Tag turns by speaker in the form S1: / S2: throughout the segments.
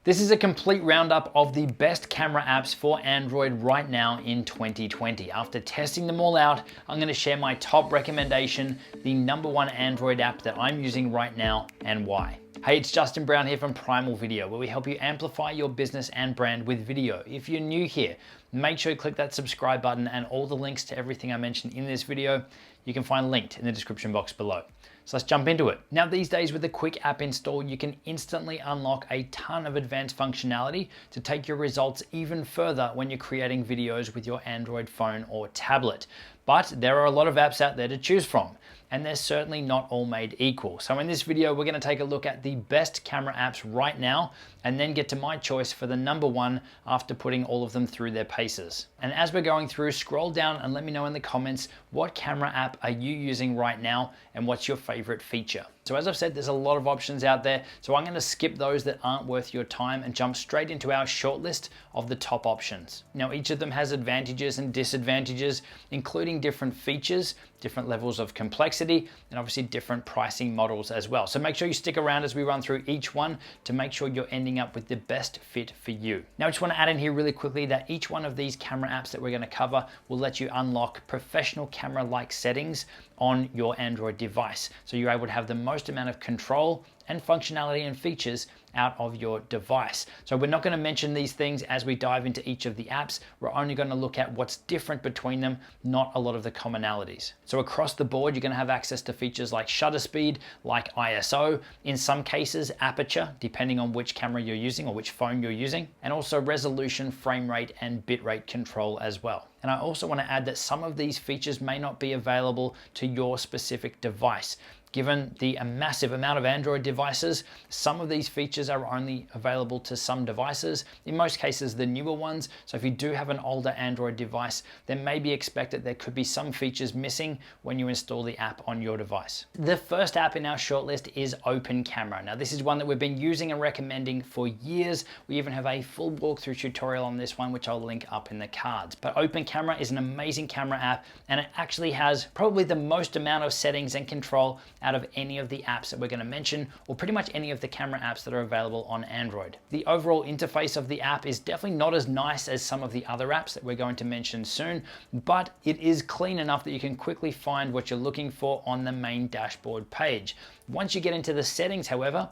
S1: This is a complete roundup of the best camera apps for Android right now in 2020. After testing them all out, I'm going to share my top recommendation, the #1 Android app that I'm using right now and why. Hey, it's Justin Brown here from Primal Video, where we help you amplify your business and brand with video. If you're new here, make sure you click that subscribe button, and all the links to everything I mentioned in this video, you can find linked in the description box below. So let's jump into it. Now these days with a quick app install, you can instantly unlock a ton of advanced functionality to take your results even further when you're creating videos with your Android phone or tablet. But there are a lot of apps out there to choose from, and they're certainly not all made equal. So in this video, we're going to take a look at the best camera apps right now, and then get to my choice for the #1 after putting all of them through their paces. And as we're going through, scroll down and let me know in the comments, what camera app are you using right now and what's your favorite feature? So as I've said, there's a lot of options out there, so I'm going to skip those that aren't worth your time and jump straight into our shortlist of the top options. Now each of them has advantages and disadvantages, including different features, different levels of complexity, and obviously different pricing models as well. So make sure you stick around as we run through each one to make sure you're ending up with the best fit for you. Now I just want to add in here really quickly that each one of these camera apps that we're going to cover will let you unlock professional camera-like settings on your Android device. So you're able to have the most amount of control and functionality and features out of your device. So we're not going to mention these things as we dive into each of the apps. We're only going to look at what's different between them, not a lot of the commonalities. So across the board, you're going to have access to features like shutter speed, like ISO, in some cases aperture, depending on which camera you're using or which phone you're using, and also resolution, frame rate, and bitrate control as well. And I also want to add that some of these features may not be available to your specific device. Given the massive amount of Android devices, some of these features are only available to some devices, in most cases the newer ones. So if you do have an older Android device, then maybe expect that there could be some features missing when you install the app on your device. The first app in our shortlist is Open Camera. Now this is one that we've been using and recommending for years. We even have a full walkthrough tutorial on this one, which I'll link up in the cards. But Open Camera is an amazing camera app, and it actually has probably the most amount of settings and control out of any of the apps that we're going to mention, or pretty much any of the camera apps that are available on Android. The overall interface of the app is definitely not as nice as some of the other apps that we're going to mention soon, but it is clean enough that you can quickly find what you're looking for on the main dashboard page. Once you get into the settings, however,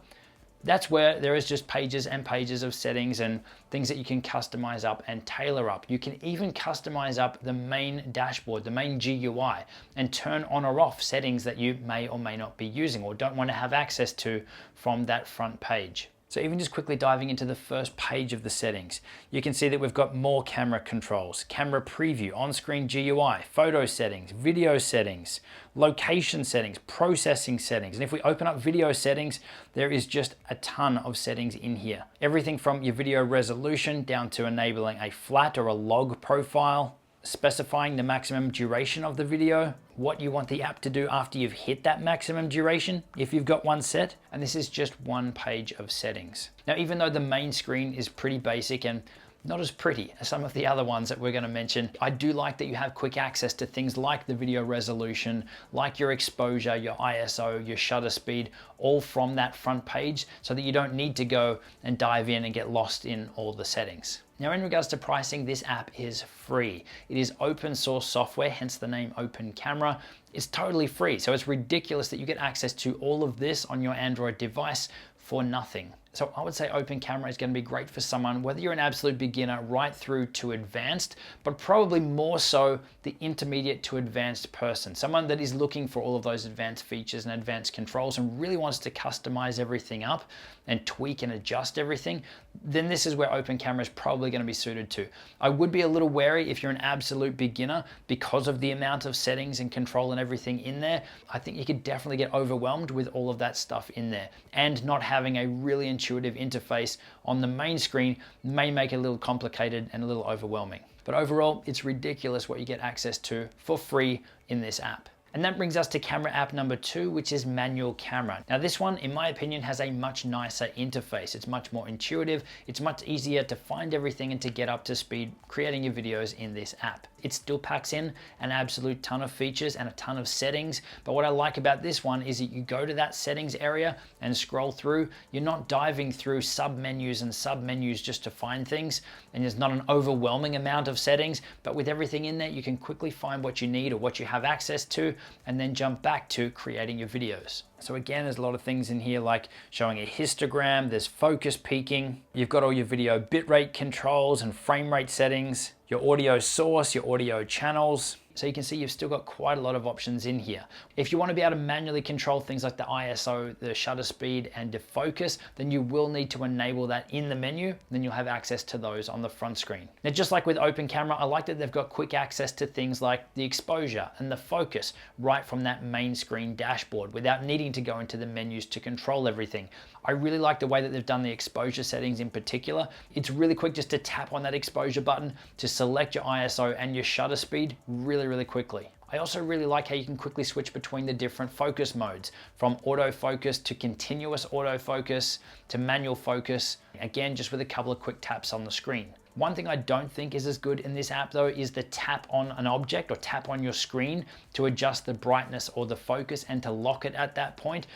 S1: that's where there is just pages and pages of settings and things that you can customize up and tailor up. You can even customize up the main dashboard, the main GUI, and turn on or off settings that you may or may not be using or don't want to have access to from that front page. So even just quickly diving into the first page of the settings, you can see that we've got more camera controls, camera preview, on-screen GUI, photo settings, video settings, location settings, processing settings. And if we open up video settings, there is just a ton of settings in here. Everything from your video resolution down to enabling a flat or a log profile, specifying the maximum duration of the video, what you want the app to do after you've hit that maximum duration, if you've got one set, and this is just one page of settings. Now, even though the main screen is pretty basic and not as pretty as some of the other ones that we're going to mention, I do like that you have quick access to things like the video resolution, like your exposure, your ISO, your shutter speed, all from that front page, so that you don't need to go and dive in and get lost in all the settings. Now in regards to pricing, this app is free. It is open source software, hence the name Open Camera. It's totally free, so it's ridiculous that you get access to all of this on your Android device for nothing. So I would say Open Camera is going to be great for someone, whether you're an absolute beginner right through to advanced, but probably more so the intermediate to advanced person. Someone that is looking for all of those advanced features and advanced controls and really wants to customize everything up and tweak and adjust everything, then this is where Open Camera is probably going to be suited to. I would be a little wary if you're an absolute beginner because of the amount of settings and control and everything in there. I think you could definitely get overwhelmed with all of that stuff in there, and not having a really intuitive interface on the main screen may make it a little complicated and a little overwhelming. But overall, it's ridiculous what you get access to for free in this app. And that brings us to camera app #2, which is Manual Camera. Now this one, in my opinion, has a much nicer interface. It's much more intuitive. It's much easier to find everything and to get up to speed creating your videos in this app. It still packs in an absolute ton of features and a ton of settings. But what I like about this one is that you go to that settings area and scroll through. You're not diving through sub-menus and sub-menus just to find things. And there's not an overwhelming amount of settings, but with everything in there, you can quickly find what you need or what you have access to, and then jump back to creating your videos. So again, there's a lot of things in here like showing a histogram, there's focus peaking, you've got all your video bitrate controls and frame rate settings, your audio source, your audio channels. So you can see you've still got quite a lot of options in here. If you want to be able to manually control things like the ISO, the shutter speed, and the focus, then you will need to enable that in the menu. Then you'll have access to those on the front screen. Now, just like with open camera, I like that they've got quick access to things like the exposure and the focus right from that main screen dashboard without needing to go into the menus to control everything. I really like the way that they've done the exposure settings in particular. It's really quick just to tap on that exposure button to select your ISO and your shutter speed really quickly. I also really like how you can quickly switch between the different focus modes, from autofocus to continuous autofocus to manual focus, again, just with a couple of quick taps on the screen. One thing I don't think is as good in this app though is the tap on an object or tap on your screen to adjust the brightness or the focus and to lock it at that point.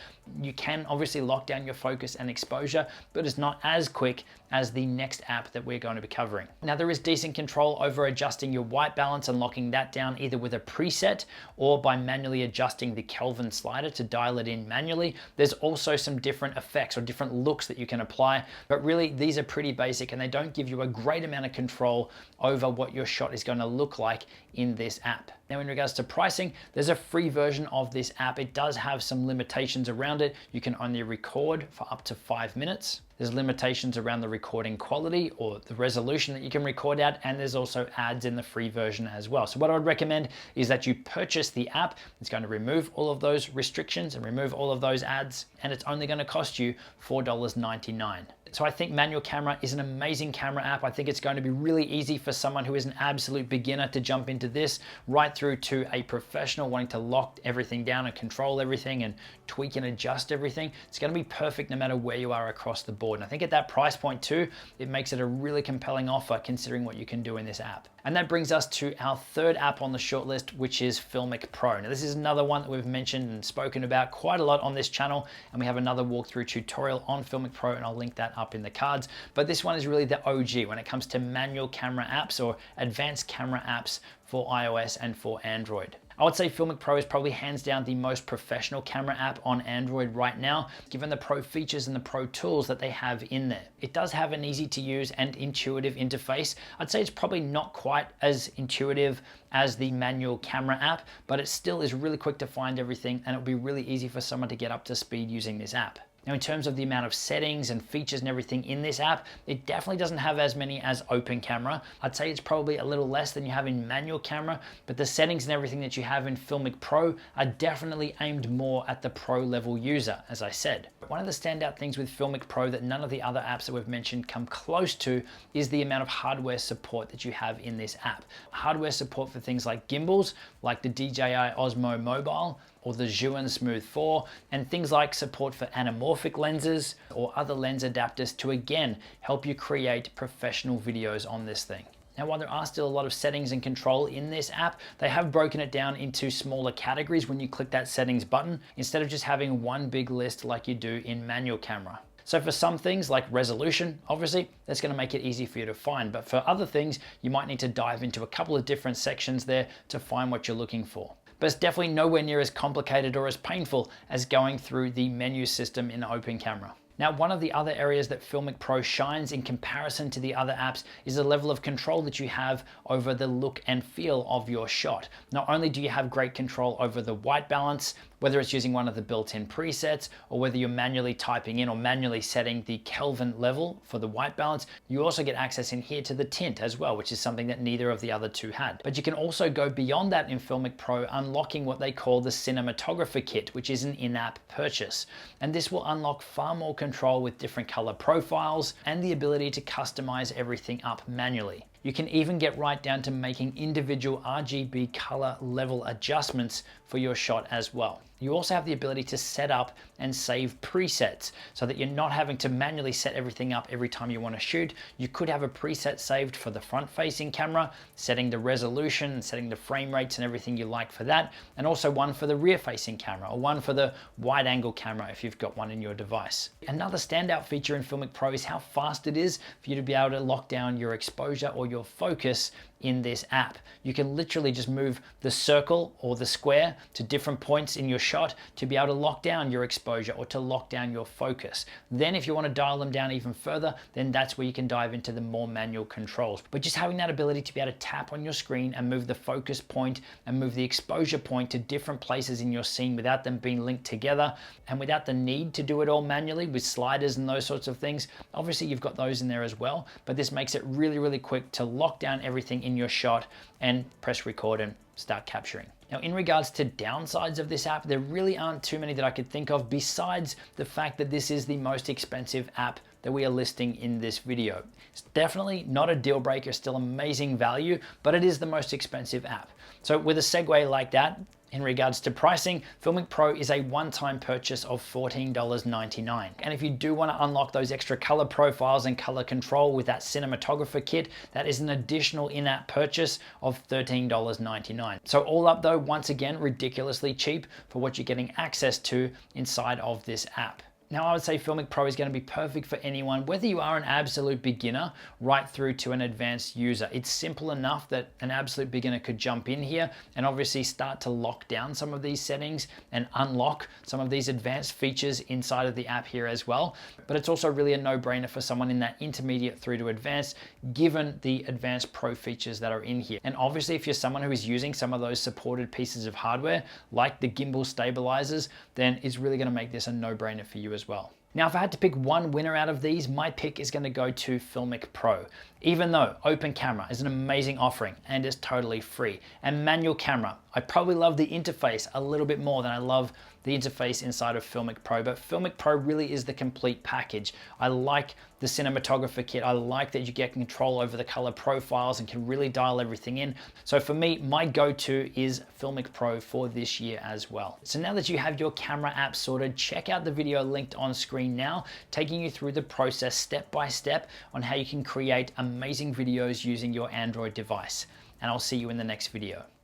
S1: You can obviously lock down your focus and exposure, but it's not as quick as the next app that we're going to be covering. Now, there is decent control over adjusting your white balance and locking that down either with a preset or by manually adjusting the Kelvin slider to dial it in manually. There's also some different effects or different looks that you can apply, but really these are pretty basic and they don't give you a great amount of control over what your shot is going to look like in this app. Now, in regards to pricing, there's a free version of this app. It does have some limitations around it. You can only record for up to 5 minutes. There's limitations around the recording quality or the resolution that you can record at, and there's also ads in the free version as well. So what I would recommend is that you purchase the app. It's going to remove all of those restrictions and remove all of those ads, and it's only going to cost you $4.99. So I think manual camera is an amazing camera app. I think it's going to be really easy for someone who is an absolute beginner to jump into this, right through to a professional wanting to lock everything down and control everything and tweak and adjust everything. It's going to be perfect no matter where you are across the board. And I think at that price point too, it makes it a really compelling offer considering what you can do in this app. And that brings us to our third app on the shortlist, which is Filmic Pro. Now, this is another one that we've mentioned and spoken about quite a lot on this channel, and we have another walkthrough tutorial on Filmic Pro, and I'll link that up in the cards. But this one is really the OG when it comes to manual camera apps or advanced camera apps for iOS and for Android. I would say Filmic Pro is probably hands down the most professional camera app on Android right now, given the pro features and the pro tools that they have in there. It does have an easy to use and intuitive interface. I'd say it's probably not quite as intuitive as the manual camera app, but it still is really quick to find everything, and it'll be really easy for someone to get up to speed using this app. Now, in terms of the amount of settings and features and everything in this app, it definitely doesn't have as many as open camera. I'd say it's probably a little less than you have in manual camera, but the settings and everything that you have in Filmic Pro are definitely aimed more at the pro level user, as I said. One of the standout things with Filmic Pro that none of the other apps that we've mentioned come close to is the amount of hardware support that you have in this app. Hardware support for things like gimbals, like the DJI Osmo Mobile, or the Zhiyun Smooth 4, and things like support for anamorphic lenses or other lens adapters to again help you create professional videos on this thing. Now, while there are still a lot of settings and control in this app, they have broken it down into smaller categories when you click that settings button, instead of just having one big list like you do in manual camera. So for some things like resolution, obviously, that's going to make it easy for you to find. But for other things, you might need to dive into a couple of different sections there to find what you're looking for. But it's definitely nowhere near as complicated or as painful as going through the menu system in open camera. Now, one of the other areas that Filmic Pro shines in comparison to the other apps is the level of control that you have over the look and feel of your shot. Not only do you have great control over the white balance, whether it's using one of the built-in presets or whether you're manually typing in or manually setting the Kelvin level for the white balance, you also get access in here to the tint as well, which is something that neither of the other two had. But you can also go beyond that in Filmic Pro, unlocking what they call the cinematographer kit, which is an in-app purchase. And this will unlock far more control with different color profiles and the ability to customize everything up manually. You can even get right down to making individual RGB color level adjustments for your shot as well. You also have the ability to set up and save presets so that you're not having to manually set everything up every time you want to shoot. You could have a preset saved for the front facing camera, setting the resolution, setting the frame rates and everything you like for that, and also one for the rear facing camera or one for the wide angle camera if you've got one in your device. Another standout feature in Filmic Pro is how fast it is for you to be able to lock down your exposure or your focus in this app. You can literally just move the circle or the square to different points in your shot to be able to lock down your exposure or to lock down your focus. Then if you want to dial them down even further, then that's where you can dive into the more manual controls. But just having that ability to be able to tap on your screen and move the focus point and move the exposure point to different places in your scene without them being linked together and without the need to do it all manually with sliders and those sorts of things. Obviously you've got those in there as well, but this makes it really, really quick to lock down everything in your shot and press record and start capturing. Now, in regards to downsides of this app, there really aren't too many that I could think of besides the fact that this is the most expensive app that we are listing in this video. It's definitely not a deal breaker, still amazing value, but it is the most expensive app. So with a segue like that, in regards to pricing, Filmic Pro is a one-time purchase of $14.99. And if you do want to unlock those extra color profiles and color control with that cinematographer kit, that is an additional in-app purchase of $13.99. So all up though, once again, ridiculously cheap for what you're getting access to inside of this app. Now, I would say Filmic Pro is going to be perfect for anyone, whether you are an absolute beginner right through to an advanced user. It's simple enough that an absolute beginner could jump in here and obviously start to lock down some of these settings and unlock some of these advanced features inside of the app here as well. But it's also really a no-brainer for someone in that intermediate through to advanced, given the advanced pro features that are in here. And obviously, if you're someone who is using some of those supported pieces of hardware, like the gimbal stabilizers, then it's really going to make this a no-brainer for you as well. Now, if I had to pick one winner out of these, my pick is going to go to Filmic Pro. Even though Open Camera is an amazing offering and is totally free, and Manual Camera, I probably love the interface a little bit more than I love the interface inside of Filmic Pro, but Filmic Pro really is the complete package. I like the cinematographer kit. I like that you get control over the color profiles and can really dial everything in. So for me, my go-to is Filmic Pro for this year as well. So now that you have your camera app sorted, check out the video linked on screen now, taking you through the process step by step on how you can create amazing videos using your Android device. And I'll see you in the next video.